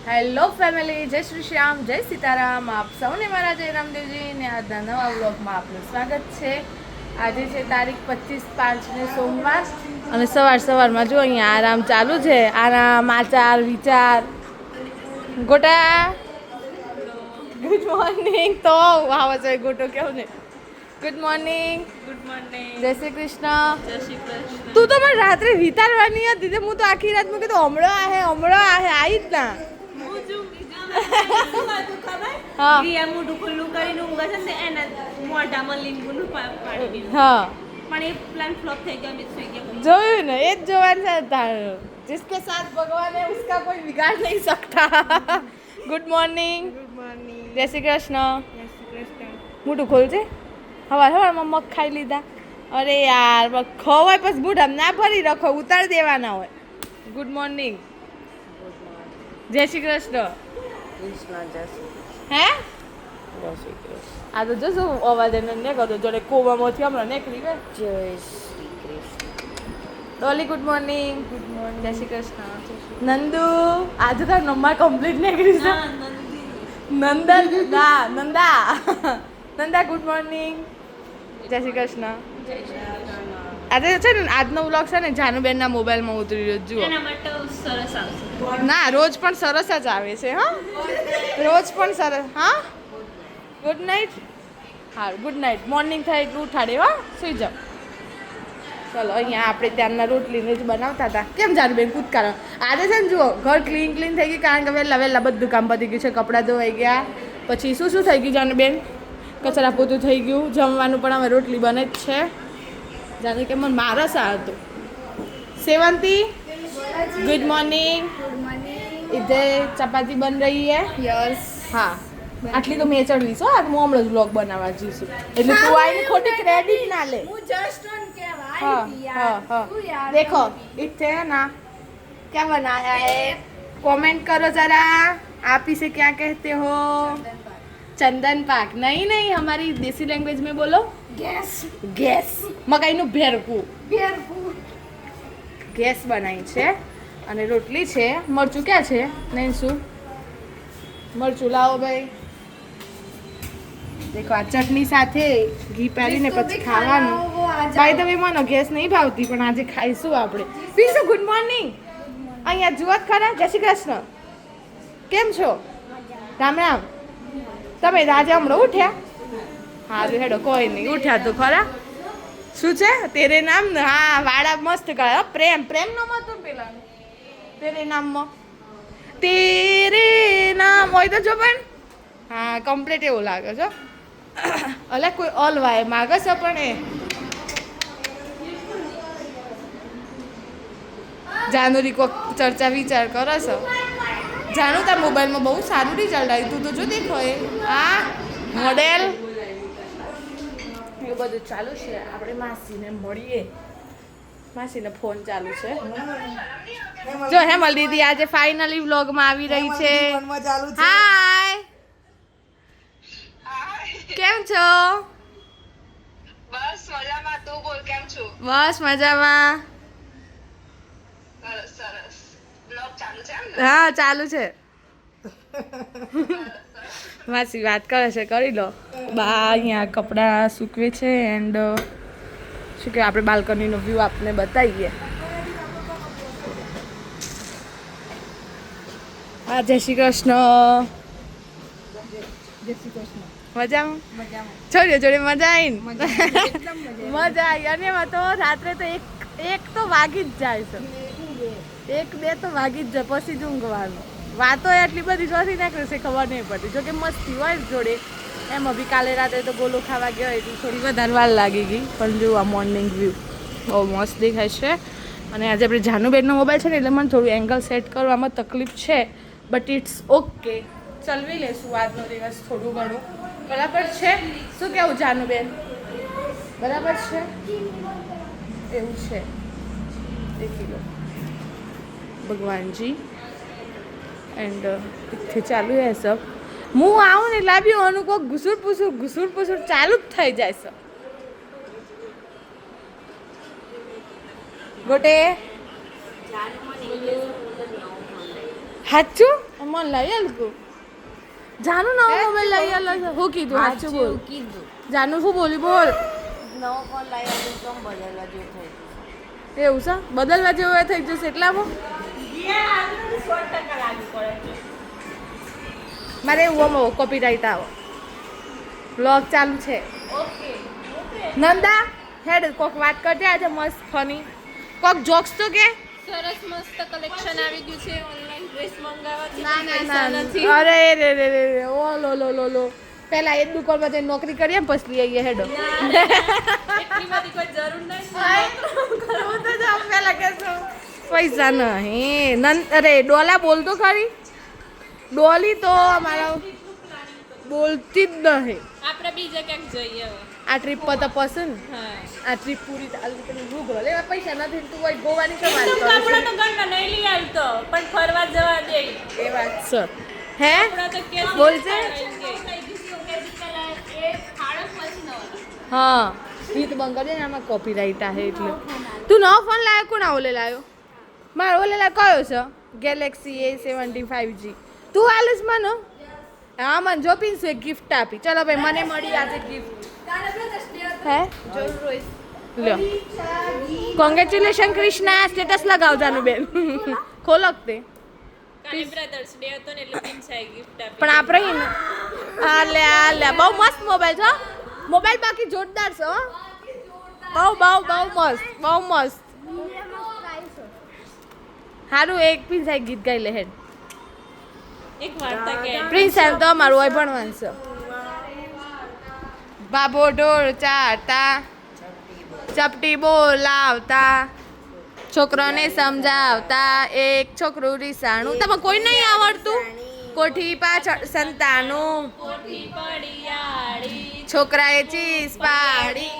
Hello family, જય શ્રી શ્યામ, જય સીતારામ. આપ સૌને મારા જય રામદેવજી ને આજના નવા વ્લોગમાં આપનું સ્વાગત છે. આજે છે તારીખ 25/5 ને સોમવાર અને સવારમાં જો અહીંયા આરામ ચાલુ છે. આરામ, આચાર વિચાર. ગોટા ગુડ મોર્નિંગ. તો આવો છે ગોટો કેવું ને. Good morning. Good morning. જય શ્રી કૃષ્ણ. જય શ્રી કૃષ્ણ. તું તો મને રાત્રે વિતારવાની હતી તો હું તો આખી રાત મૂકી તો હમણાં આવી જ ના. હા. રિયા મોઢું ખુલ્લું કરીને ઊંઘે છે ને એના મોઢામાં લીંબુનું પાડી દીધું. હા પણ એ પ્લાન ફ્લોપ થઈ ગયો, અમે સુઈ ગયા. જોયું ને, એ જ જોવાનું છે તારું. जिसके साथ भगवान है उसका कोई बिगाड़ नहीं सकता. Good morning. Good morning. જય શ્રી કૃષ્ણ. જય શ્રી કૃષ્ણ. મોઢું ખોલજે. સવારમાં મગ ખાઈ લીધા. અરે યાર, મગ ખવાય પછી મોઢામાં ના ભરી રાખો, ઉતાર દેવાના હોય. Good morning. જય શ્રી કૃષ્ણ. હે આ તો જો શું અવાજ એને ને કરતો જોડે કોવામાં હમણાં નીકળી ગયો. જય શ્રી કૃષ્ણ. ડોલી ગુડ મોર્નિંગ. Good morning. જય શ્રી કૃષ્ણ. નંદુ આજે તાર નંબર કમ્પ્લીટ નીકળી છે. Nanda Nanda good morning. જય શ્રી કૃષ્ણ. આજે છે ને આજનો વ્લોગ છે ને જાનુબેનના મોબાઈલમાં ઉતરી રહ્યો જુઓ. એના માટે સરસ આવશે. ના, રોજ પણ સરસ જ આવે છે. હા, રોજ પણ સરસ. હા, ગુડ નાઇટ. હા, ગુડ નાઇટ. મોર્નિંગ થાય એટલું ઉઠાડે. હા, સુઈ જાઓ. ચલો, અહીંયા આપણે ત્યારના રોટલીને જ બનાવતા હતા. કેમ જાનુબેન કૂદકારો આજે છે ને જુઓ, ઘર ક્લીન થઈ ગયું કારણ કે વહેલા બધું કામ પતી ગયું છે. કપડાં ધોવાઈ ગયા. પછી શું થઈ ગયું જાનુબેન? કચરા પોતું થઈ ગયું. જમવાનું પણ હવે રોટલી બને જ છે. જાને કે મને મારસ આ હતું. Sevanti good morning. इधर चपाती बन रही है. यस. हाँ, આટલી તો મેં ચડવી છો. આજ હું હમણાં જ વ્લોગ બનાવવા જઈશું એટલે તું આવીને ખોટી ક્રેડિટ ના લે. હું જસ્ટ ઓન કહેવાય हाँ थी हाँ यार. हाँ तू यार. देखो इतने है ना, क्या बनाया है? कमेंट करो जरा. आप इसे क्या कहते हो? चंदन पाक. नहीं, हमारी देसी लैंग्वेज में बोलो. गैस. મકાઈનું ભેરકું. ગેસ બનાવી છે અને રોટલી છે. મરચું ક્યાં છે? નહીં શું મરચું લાવો ભાઈ. દેખો આ ચટણી સાથે ઘી પાડીને પછી ખાવાનું. ભાઈ તમે મને ગેસ નહીં ભાવતી પણ આજે ખાઈશું આપણે. પીશું. Good morning. અહીંયા જુઓ ખરા. જય શ્રી કૃષ્ણ. કેમ છો? રામ રામ. તમે આજે હમણાં ઉઠ્યા? હા હેડો, કોઈ નહીં, ઉઠ્યા તો ખરા. શું છે તેરે નામ? હા, વાળા મસ્ત કરે. પ્રેમ નો મત પેલા તેરે નામમાં તેરે નામ હોય તો જો પણ. હા, કમ્પ્લીટ એવું લાગે છે. અલે કોઈ ઓલવાય માગે છે પણ એ જાનુરી કોક ચર્ચા વિચાર કરે છે. જાનુ તાર મોબાઈલમાં બહુ સારું રિઝલ્ટ આવ્યું. તું તો જો દેખો એ આ મોડેલ એવું બધું ચાલુ છે. આપણે માસીને મળીએ. માસીને ફોન ચાલુ છે. જો હેમલ દીદી આજે ફાઇનલી વ્લોગમાં આવી રહી છે. હાય, કેમ છો? બસ મજામાં. તું બોલ, કેમ છો? બસ મજામાં. સરસ સરસ. બ્લોગ ચાલુ છે એમ ને? હા, ચાલુ છે. માસી વાત કરે છે, કરી લો. બા અહીંયા કપડાં સૂકવે છે એન્ડ શું કે આપણે બાલ્કનીનો વ્યૂ આપને બતાવીએ. હા, જય શ્રી કૃષ્ણ. મજામાં? છોડીઓ જોડે મજા આવી ને? મજા આવી. અને એમાં તો રાત્રે તો એક તો વાગી જ જાય છે. 1-2 તો વાગી જ જાય પછી જ ઊંઘવાનું. વાતો એટલી બધી જોતી નાખે છે ખબર નહીં પડતી. જોકે મસ્તી હોય જોડે. એમાં બી કાલે રાત્રે તો ગોલો ખાવા ગયો એટલે થોડી વધારે વાર લાગી ગઈ. પણ જો આ મોર્નિંગ વ્યૂ બહુ મસ્ત દેખાય છે. અને આજે આપણે જાનુબેનનો મોબાઈલ છે ને એટલે મને થોડું એંગલ સેટ કરવામાં તકલીફ છે. બટ ઇટ્સ ઓકે, ચલવી લેશું આજનો દિવસ થોડું ઘણું. બરાબર છે? શું કેવું જાનુબેન? બરાબર છે? એવું છે. દેખી લો भगवान जी एंड इतने चालू है सब. હું આવું ને લાવ્યું અનુ કોક ઘુસુર પૂસુર ચાલુ જ થઈ જાય છે. ગોટે સાચું મન લઈ આલું જાનું નવો મોબાઈલ લઈ આલો છે હું કીધું સાચું બોલ કીધું જાનું શું બોલી બોલ નવો ફોન લઈ આવ્યો તો બદલવા જેવું થઈ એવું છે બદલવા જેવું થઈ જશે એટલામાં મારે એવું કોપીરાઇટ આવો બ્લોગ ચાલુ છે ઓકે નંદા હેડ કોક વાત કરજે આજે મસ્ત ફની કોક જોક્સ તો કે સરસ મસ્ત કલેક્શન આવી ગયું છે ઓનલાઈન ડ્રેસ મંગાવવા ના અરે રે રે રે રે ઓ લો પહેલા એક દુકાનમાં જઈને નોકરી કરીએ ને પછી આવીએ હેડો એટલી બધી કોઈ જરૂર નથી હું તો જામ પહેલા કહેશું પૈસા નહીં અરે ડોલા બોલ તો ખરી ડોલી તો અમારા બોલતી જ નહીં આપણે બીજે ક્યાંક જઈએ હવે આ ટ્રીપ પર તો પસંદ હા આ ટ્રીપ પૂરી ચાલુ કરી રૂબરો લેવા પૈસા નથી તું હોય ગોવાની શું વાત એકદમ કરે કપડાં તો ગંડા નહીં લઈ આવતો પણ ફરવા જવા દે એ વાત છે હે કપડાં તો કે બોલજે હા ગીત બંધ કરી દે ને આમાં કોપીરાઇટ આવે એટલે તું નવો ફોન લાવ્યો કોણ ઓલે લાવ્યો મારો ઓલે લાવ્યો કયો છે ગેલેક્સી A75G તું હાલસ મને હા મને જો પીન્સ એક ગિફ્ટ આપી ચલો ભાઈ મને મળી આજે ગિફ્ટ હે લ્યો કોંગ્રેચ્યુલેશન કૃષ્ણા સ્ટેટસ લગાવ જાનું બેન ખોલક તે કાલે બ્રધર્સ ડે હતો ને એટલે પિન્સાઈ ગિફ્ટ આપી પણ આપણે ને આ લે બહુ મસ્ત મોબાઈલ છે મોબાઈલ બાકી જોરદાર છે હો બહુ મસ્ત સારું એક પિન્સાઈ ગીત ગાઈ લે હેડ એક વાર્તા કે પ્રિન્સ એમ તો અમારું હોય ભણવાનું છે બાબો ઢોળ ચારતા ચપટી બોલાવતા છોકરાને સમજાવતા એક છોકરું રીસાણું તમે કોઈ નહીં આવડતું કોઠી પાછળ સંતાનું કોઠી પડિયાળી છોકરાએ ચીસ પાડી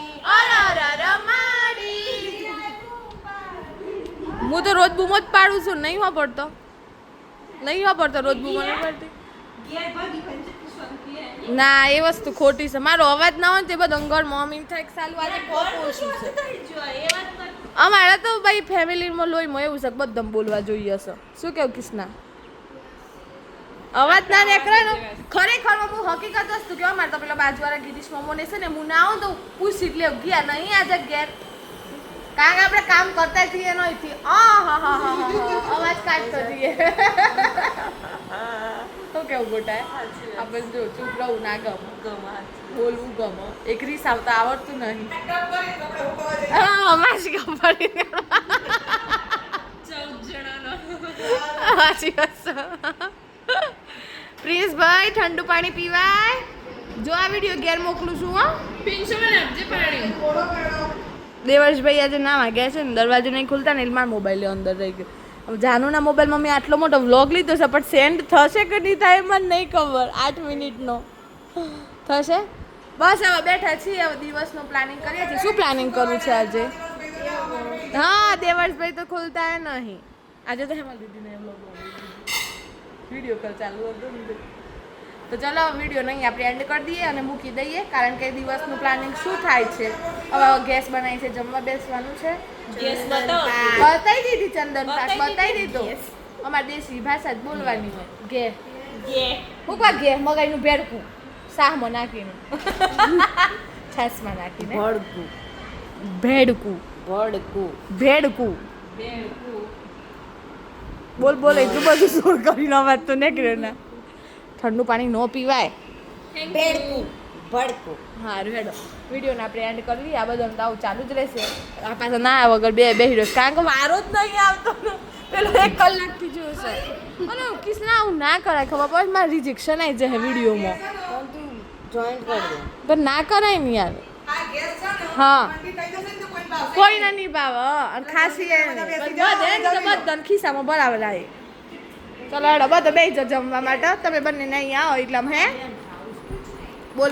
હું તો રોજ બૂમો જ પાડું છું નહીં વાપરતો રોજ બૂમો નહીં પાડતી ના એ વસ્તુ ખોટી છે મારો અવાજ ના હોય તે બધો અંગર મમ્મી થાય કે સાલું આજે કોપ ઓછું છે અમારે તો ભાઈ ફેમિલીમાં લોહીમાં એવું છે કે બધા બોલવા જોઈએ છે શું કેવું કિસ્ના અવાજ ના નીકળે ને ખરેખર હું હકીકત વસ્તુ કેવા મારે તો પેલા બાજુવાળા ગિરીશ મમ્મોને છે ને હું ના આવું તો પૂછી લે ગયા નહીં આજે ઘેર કારણ કે આપણે કામ કરતા છીએ નહીં અવાજ કાઢતો છીએ તો કેવું ગોટાય આપણે જો ચૂપ રહું ના ગમે બોલવું ગમે એક રીસ આવતા આવડતું નહીં હા માસી ખબર સાચી વાત પ્રિન્સભાઈ ઠંડુ પાણી પીવાય જો આ વિડીયો ઘેર મોકલું છું હો પિન્સો મને આપજે પાણી દેવર્ષભાઈ આજે ના વાગ્યા છે ને દરવાજો નહીં ખુલતા ને એટલે મારા મોબાઈલ અંદર રહી ગયો હવે જાનુના મોબાઈલમાં મેં આટલો મોટો વ્લોગ લીધો છે પણ સેન્ડ થશે કે નહીં થાય મને નહીં ખબર 8 મિનિટનો થશે બસ હવે બેઠા છીએ હવે દિવસનું પ્લાનિંગ કરીએ છીએ શું પ્લાનિંગ કરવું છે આજે હા દેવર્ષભાઈ તો ખુલતા નહીં આજે તો હેમલ દીદીને વ્લોગ વિડીયો કોલ ચાલુ હતો તો ચલો વિડીયો નહીં આપણે એન્ડ કરી દઈએ અને મૂકી દઈએ કારણ કે દિવસનું પ્લાનિંગ શું થાય છે હવે ગેસ બનાવી છે જમવા બેસવાનું છે ગેસ બતાવો બતાવી દીધી ચંદન પાક બતાવી દીધો અમારી દેશી ભાષા જ બોલવાની હોય ગે ગે હું કા ગે મગાઈનું ભેડકું શાહમાં નાખીને છાસમાં નાખીને ભેડકું ભેડકું બોલ એટલું બધું સુર કરીને અવાજ તો નીકળ્યો ના ઠંડુ પાણી ન પીવાય સારું હેડો વિડીયોને આપણે એન્ડ કરી લઈએ આ બધાનું તો આવું ચાલુ જ રહેશે આ પાસે ના આવે વગર બે રહ્યો કારણ કે વારો જ નહીં આવતો પેલો 1 કલાકથી જોયું છે અને કિસના આવું ના કરાય ખબર પડે મારે રિજેક્શન આવી જાય વિડીયોમાં પણ ના કરાય ને યાર હા કોઈ ના નહીં ભાવ અને ખાસી બધા ખિસ્સામાં બરાબર આવે ચલો હેડો બધો બે જમવા માટે તમે બંને નહીં આવો એટલે હે બોલ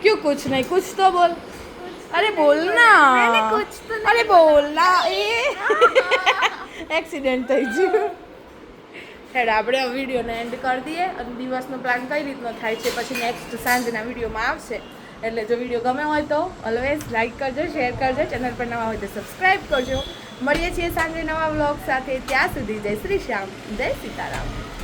ક્यों कुछ नहीं कुछ तो बोल अरे बोलना अरे बोलना ए एक्सीडेंट થઈ ગયું હેડ આપણે આ વિડીયોને એન્ડ કરી દઈએ અને દિવસનો પ્લાન કઈ રીતનો થાય છે પછી નેક્સ્ટ સાંજના વિડીયોમાં આવશે એટલે જો વિડીયો ગમે હોય તો ઓલવેઝ લાઈક કરજો શેર કરજો ચેનલ પર નવા હોય તો સબસ્ક્રાઈબ કરજો મળીએ છીએ સાંજે નવા વ્લોગ સાથે ત્યાં સુધી જય શ્રી શ્યામ જય સીતારામ